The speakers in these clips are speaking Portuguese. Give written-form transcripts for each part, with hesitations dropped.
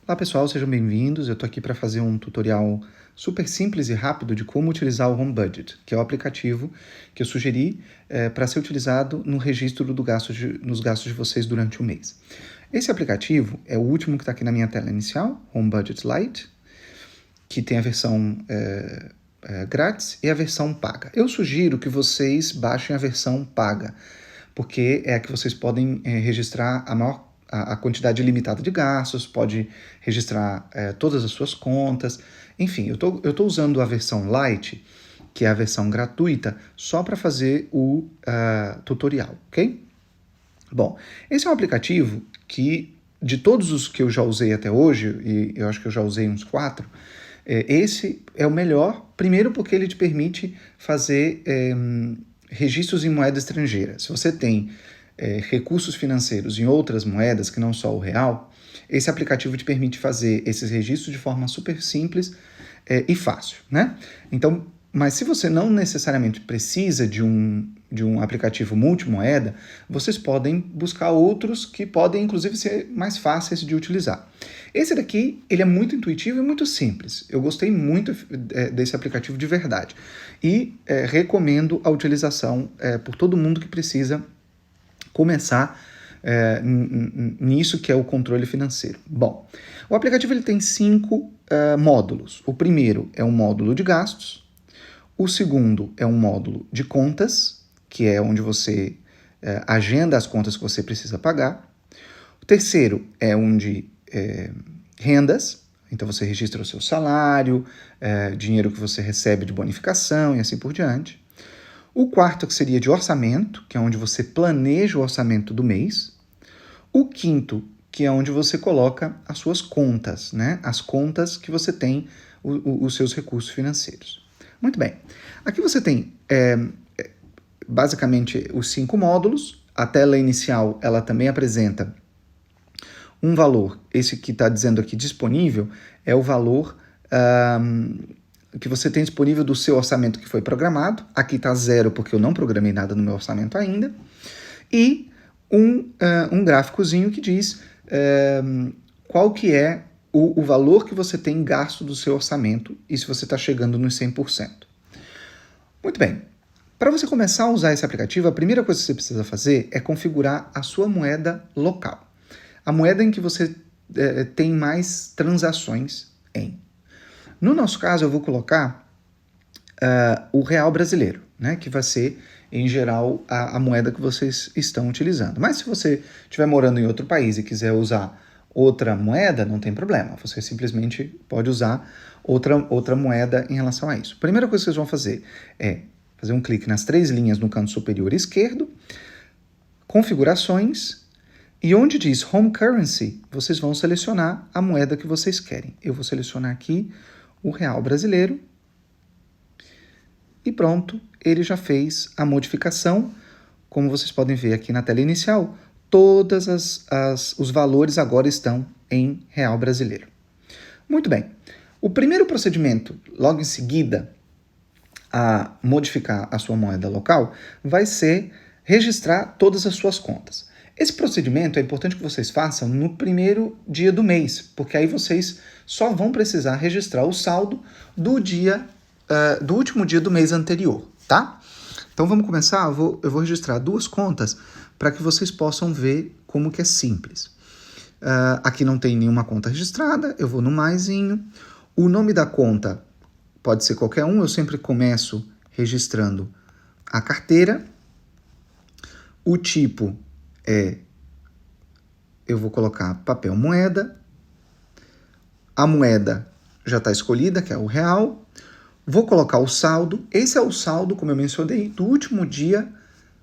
Olá pessoal, sejam bem-vindos. Eu estou aqui para fazer um tutorial super simples e rápido de como utilizar o Home Budget, que é o aplicativo que eu sugeri para ser utilizado no registro nos gastos de vocês durante o mês. Esse aplicativo é o último que está aqui na minha tela inicial, Home Budget Lite, que tem a versão grátis e a versão paga. Eu sugiro que vocês baixem a versão paga, porque é a que vocês podem registrar a quantidade limitada de gastos, pode registrar todas as suas contas. Enfim, eu tô usando a versão Lite, que é a versão gratuita, só para fazer o tutorial, ok? Bom, esse é um aplicativo que, de todos os que eu já usei até hoje, e eu acho que eu já usei uns 4, esse é o melhor, primeiro porque ele te permite fazer registros em moeda estrangeira. Se você tem recursos financeiros em outras moedas, que não só o real, esse aplicativo te permite fazer esses registros de forma super simples e fácil, né? Então, mas se você não necessariamente precisa de um aplicativo multimoeda, vocês podem buscar outros que podem, inclusive, ser mais fáceis de utilizar. Esse daqui, ele é muito intuitivo e muito simples. Eu gostei muito desse aplicativo de verdade. E recomendo a utilização por todo mundo que precisa começar nisso que é o controle financeiro. Bom, o aplicativo ele tem 5 módulos. O primeiro é um módulo de gastos. O segundo é um módulo de contas, que é onde você agenda as contas que você precisa pagar. O terceiro é um de rendas, então você registra o seu salário, dinheiro que você recebe de bonificação e assim por diante. O quarto que seria de orçamento, que é onde você planeja o orçamento do mês. O quinto, que é onde você coloca as suas contas, né? As contas que você tem, os seus recursos financeiros. Muito bem. Aqui você tem basicamente os 5 módulos. A tela inicial, ela também apresenta um valor. Esse que está dizendo aqui disponível é o valor que você tem disponível do seu orçamento que foi programado. Aqui está 0 porque eu não programei nada no meu orçamento ainda. E um gráficozinho que diz qual que é o valor que você tem gasto do seu orçamento e se você está chegando nos 100%. Muito bem. Para você começar a usar esse aplicativo, a primeira coisa que você precisa fazer é configurar a sua moeda local. A moeda em que você tem mais transações em. No nosso caso, eu vou colocar o real brasileiro, né, que vai ser, em geral, a moeda que vocês estão utilizando. Mas se você estiver morando em outro país e quiser usar outra moeda, não tem problema. Você simplesmente pode usar outra moeda em relação a isso. A primeira coisa que vocês vão fazer é fazer um clique nas 3 linhas no canto superior esquerdo, configurações, e onde diz Home Currency, vocês vão selecionar a moeda que vocês querem. Eu vou selecionar aqui o real brasileiro. E pronto, ele já fez a modificação. Como vocês podem ver aqui na tela inicial, todos os valores agora estão em real brasileiro. Muito bem. O primeiro procedimento, logo em seguida a modificar a sua moeda local, vai ser registrar todas as suas contas. Esse procedimento é importante que vocês façam no primeiro dia do mês, porque aí vocês só vão precisar registrar o saldo do último dia do mês anterior, tá? Então vamos começar, eu vou registrar 2 contas para que vocês possam ver como que é simples. Aqui não tem nenhuma conta registrada, eu vou no maisinho. O nome da conta pode ser qualquer um, eu sempre começo registrando a carteira. O tipo eu vou colocar papel moeda. A moeda já está escolhida, que é o real. Vou colocar o saldo. Esse é o saldo, como eu mencionei, do último dia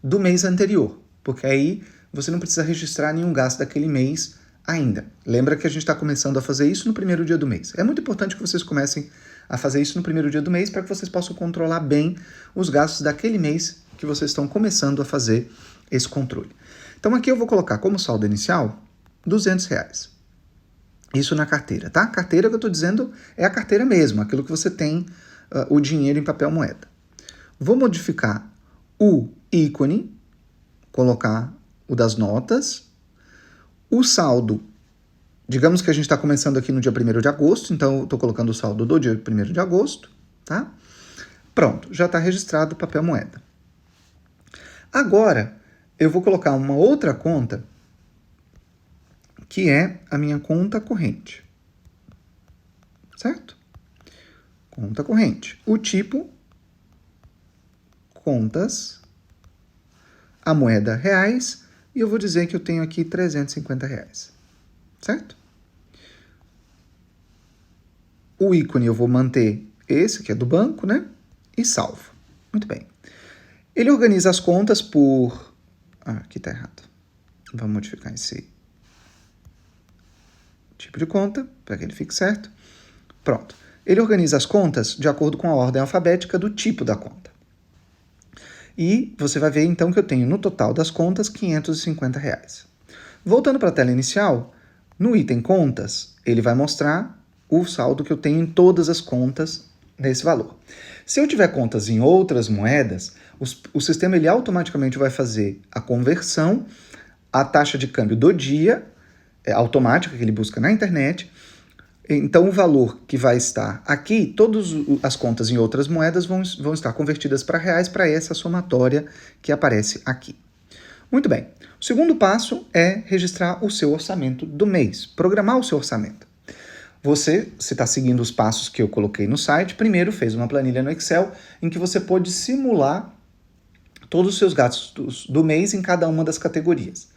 do mês anterior, porque aí você não precisa registrar nenhum gasto daquele mês ainda. Lembra que a gente está começando a fazer isso no primeiro dia do mês. É muito importante que vocês comecem a fazer isso no primeiro dia do mês para que vocês possam controlar bem os gastos daquele mês que vocês estão começando a fazer esse controle. Então aqui eu vou colocar como saldo inicial R$200. Isso na carteira, tá? A carteira que eu estou dizendo é a carteira mesmo, aquilo que você tem o dinheiro em papel moeda. Vou modificar o ícone, colocar o das notas. O saldo digamos que a gente está começando aqui no dia 1º de agosto, então eu estou colocando o saldo do dia 1º de agosto, tá? Pronto, já está registrado o papel moeda. Agora, eu vou colocar uma outra conta, que é a minha conta corrente. Certo? Conta corrente. O tipo, contas, a moeda reais, e eu vou dizer que eu tenho aqui R$350. Certo? O ícone eu vou manter esse, que é do banco, né? E salvo. Muito bem. Ele organiza as contas por... aqui está errado. Vamos modificar esse tipo de conta, para que ele fique certo. Pronto. Ele organiza as contas de acordo com a ordem alfabética do tipo da conta. E você vai ver, então, que eu tenho no total das contas R$550. Voltando para a tela inicial, no item contas, ele vai mostrar o saldo que eu tenho em todas as contas nesse valor. Se eu tiver contas em outras moedas, o sistema ele automaticamente vai fazer a conversão, a taxa de câmbio do dia, automática, que ele busca na internet. Então, o valor que vai estar aqui, todas as contas em outras moedas vão estar convertidas para reais, para essa somatória que aparece aqui. Muito bem. O segundo passo é registrar o seu orçamento do mês, programar o seu orçamento. Você, se está seguindo os passos que eu coloquei no site, primeiro fez uma planilha no Excel em que você pode simular todos os seus gastos do mês em cada uma das categorias.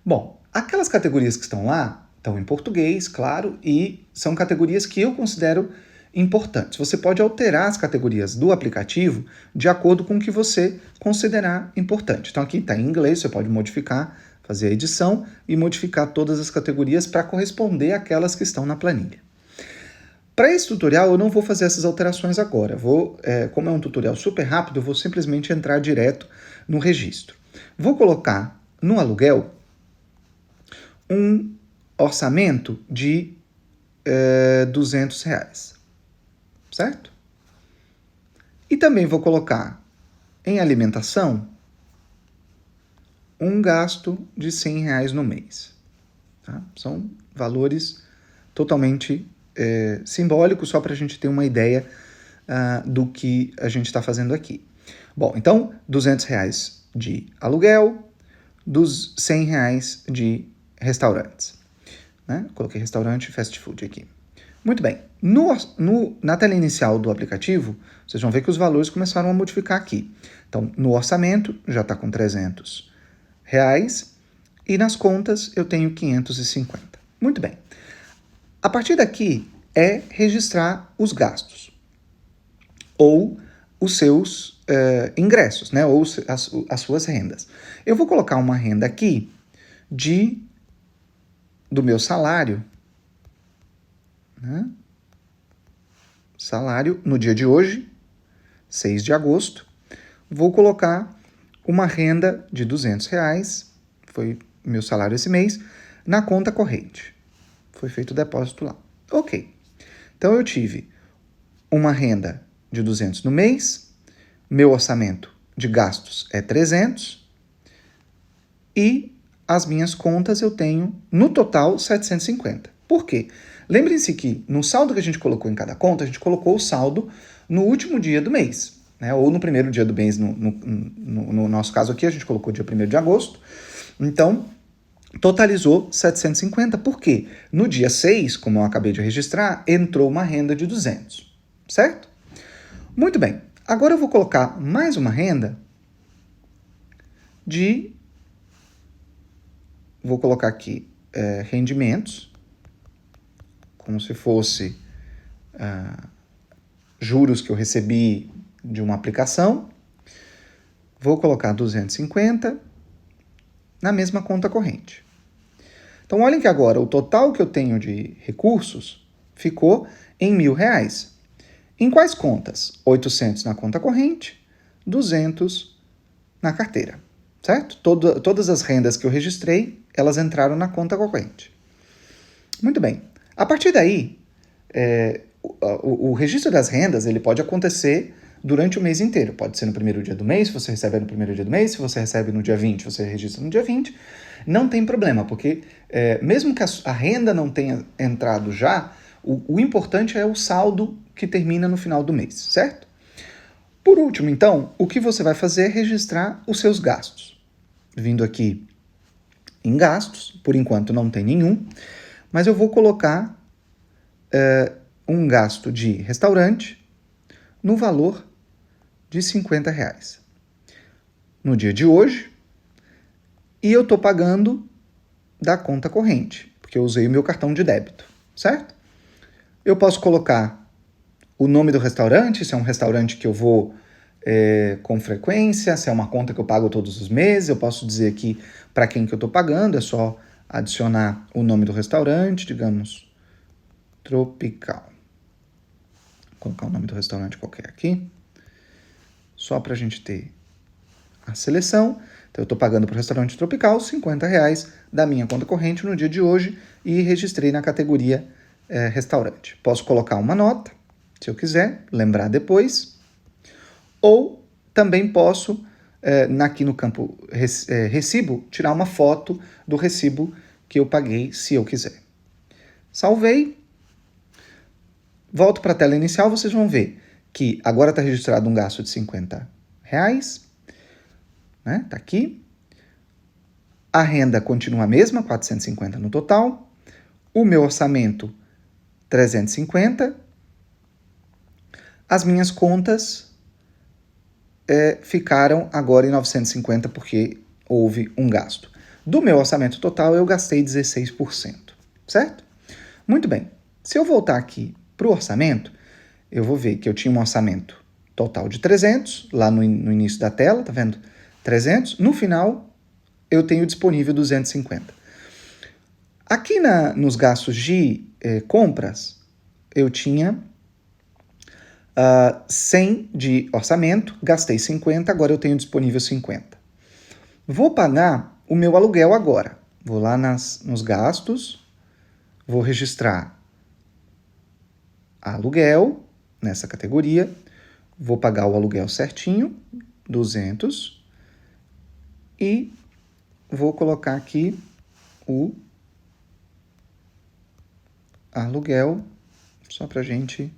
Bom, aquelas categorias que estão lá estão em português, claro, e são categorias que eu considero importantes. Você pode alterar as categorias do aplicativo de acordo com o que você considerar importante. Então aqui está em inglês, você pode modificar, fazer a edição e modificar todas as categorias para corresponder àquelas que estão na planilha. Para esse tutorial eu não vou fazer essas alterações agora. Como é um tutorial super rápido, eu vou simplesmente entrar direto no registro. Vou colocar no aluguel um orçamento de R$200, certo? E também vou colocar em alimentação um gasto de R$100 no mês. Tá? São valores totalmente simbólicos, só para a gente ter uma ideia do que a gente está fazendo aqui. Bom, então, R$200 de aluguel, dos R$100 de restaurantes. Né? Coloquei restaurante e fast food aqui. Muito bem. Na tela inicial do aplicativo, vocês vão ver que os valores começaram a modificar aqui. Então, no orçamento, já está com R$300. E nas contas, eu tenho 550. Muito bem. A partir daqui, é registrar os gastos. Ou os seus ingressos, né? Ou as suas rendas. Eu vou colocar uma renda aqui do meu salário, né? Salário no dia de hoje, 6 de agosto, vou colocar uma renda de R$200, foi meu salário esse mês, na conta corrente. Foi feito o depósito lá. Ok. Então eu tive uma renda de 200 no mês, meu orçamento de gastos é 300 e as minhas contas eu tenho, no total, 750. Por quê? Lembrem-se que no saldo que a gente colocou em cada conta, a gente colocou o saldo no último dia do mês, né? Ou no primeiro dia do mês, no nosso caso aqui, a gente colocou dia 1º de agosto. Então, totalizou 750. Por quê? No dia 6, como eu acabei de registrar, entrou uma renda de 200, certo? Muito bem. Agora eu vou colocar mais uma renda Vou colocar aqui rendimentos, como se fosse juros que eu recebi de uma aplicação. Vou colocar 250 na mesma conta corrente. Então, olhem que agora o total que eu tenho de recursos ficou em R$1.000. Em quais contas? 800 na conta corrente, 200 na carteira, certo? Todas as rendas que eu registrei, elas entraram na conta corrente. Muito bem. A partir daí, o registro das rendas ele pode acontecer durante o mês inteiro. Pode ser no primeiro dia do mês, se você recebe no primeiro dia do mês, se você recebe no dia 20, você registra no dia 20. Não tem problema, porque mesmo que a renda não tenha entrado já, o importante é o saldo que termina no final do mês, certo? Por último, então, o que você vai fazer é registrar os seus gastos. Vindo aqui em gastos, por enquanto não tem nenhum, mas eu vou colocar um gasto de restaurante no valor de R$50 no dia de hoje, e eu estou pagando da conta corrente, porque eu usei o meu cartão de débito, certo? Eu posso colocar o nome do restaurante, se é um restaurante que eu vou com frequência, se é uma conta que eu pago todos os meses, eu posso dizer aqui para quem que eu estou pagando, é só adicionar o nome do restaurante, digamos, Tropical. Vou colocar o nome do restaurante qualquer aqui, só para a gente ter a seleção. Então, eu estou pagando para o restaurante Tropical R$50 da minha conta corrente no dia de hoje e registrei na categoria restaurante. Posso colocar uma nota, se eu quiser, lembrar depois. Ou também posso, aqui no campo recibo, tirar uma foto do recibo que eu paguei, se eu quiser. Salvei. Volto para a tela inicial, vocês vão ver que agora está registrado um gasto de R$50, né? Tá aqui. A renda continua a mesma, 450 no total. O meu orçamento, 350. As minhas contas ficaram agora em 950 porque houve um gasto. Do meu orçamento total, eu gastei 16%, certo? Muito bem. Se eu voltar aqui para o orçamento, eu vou ver que eu tinha um orçamento total de 300, lá no início da tela, tá vendo? 300. No final, eu tenho disponível 250. Aqui nos gastos de compras, eu tinha 100 de orçamento, gastei 50, agora eu tenho disponível 50. Vou pagar o meu aluguel agora. Vou lá nos gastos, vou registrar aluguel nessa categoria, vou pagar o aluguel certinho, 200, e vou colocar aqui o aluguel, só para a gente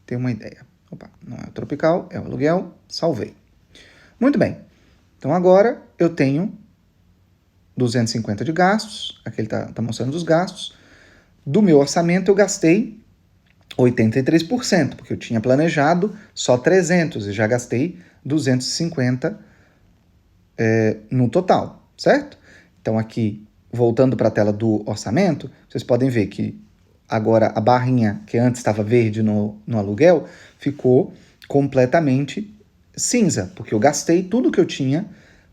ter uma ideia. Opa, não é o Tropical, é o aluguel, salvei. Muito bem, então agora eu tenho 250 de gastos, aqui ele está mostrando os gastos. Do meu orçamento eu gastei 83%, porque eu tinha planejado só 300 e já gastei 250 no total, certo? Então aqui, voltando para a tela do orçamento, vocês podem ver que agora a barrinha que antes estava verde no aluguel ficou completamente cinza, porque eu gastei tudo que eu tinha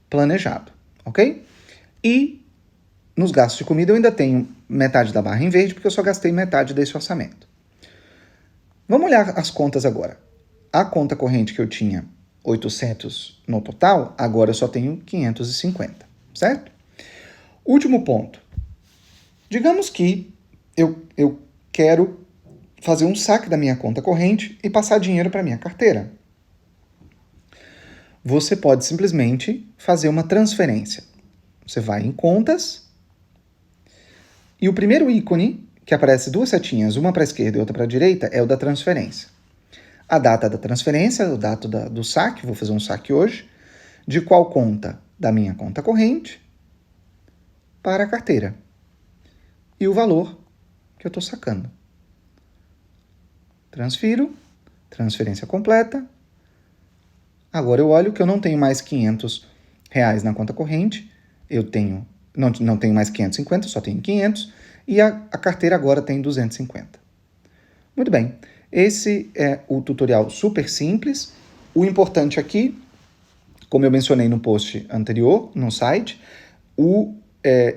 planejado, ok? E nos gastos de comida eu ainda tenho metade da barra em verde, porque eu só gastei metade desse orçamento. Vamos olhar as contas agora. A conta corrente que eu tinha 800 no total, agora eu só tenho 550, certo? Último ponto. Digamos que eu quero fazer um saque da minha conta corrente e passar dinheiro para minha carteira. Você pode simplesmente fazer uma transferência. Você vai em contas e o primeiro ícone, que aparece duas setinhas, uma para a esquerda e outra para a direita, é o da transferência. A data da transferência, o dado do saque, vou fazer um saque hoje, de qual conta? Da minha conta corrente para a carteira. E o valor que eu estou sacando. Transfiro, transferência completa. Agora eu olho que eu não tenho mais R$500 na conta corrente, eu não tenho mais 550, só tenho 500, e a carteira agora tem 250. Muito bem, esse é o tutorial super simples. O importante aqui, como eu mencionei no post anterior, no site, o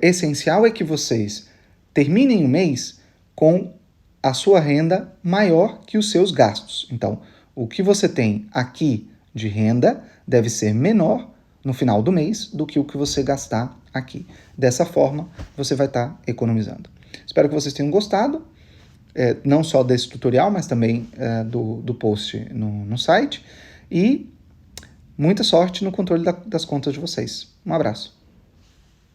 essencial é que vocês terminem o mês com a sua renda maior que os seus gastos. Então, o que você tem aqui de renda deve ser menor no final do mês do que o que você gastar aqui. Dessa forma, você vai estar economizando. Espero que vocês tenham gostado, não só desse tutorial, mas também do post no site. e muita sorte no controle das contas de vocês. Um abraço.